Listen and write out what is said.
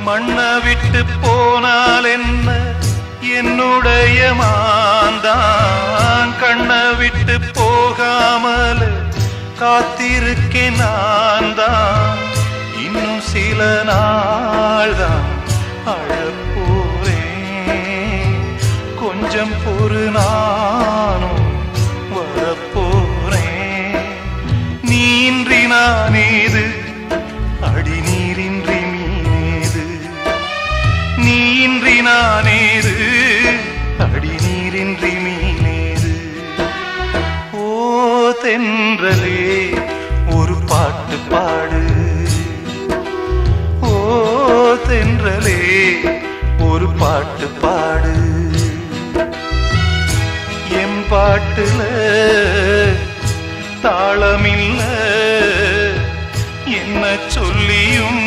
மண்ணை விட்டு போனால் என்ன என்னுடைய மாந்தான் கண்ணை விட்டு போகாமல் காத்திருக்கேன் நான் தான் இன்னும் சில நாள் தான் அழப்போறேன் கொஞ்சம் பொறு நானும் வரப்போறேன் நீன்றி நானேது அடி நீரின்றி மீனேது நீன்றி நானேது அடி நீரின்றி மீனேது ஓ தென்றலே ஒரு பாட்டு பாடு ஓ தென்றலே ஒரு பாட்டு பாடு என் பாட்டுல தாளமில்ல என்ன சொல்லியும்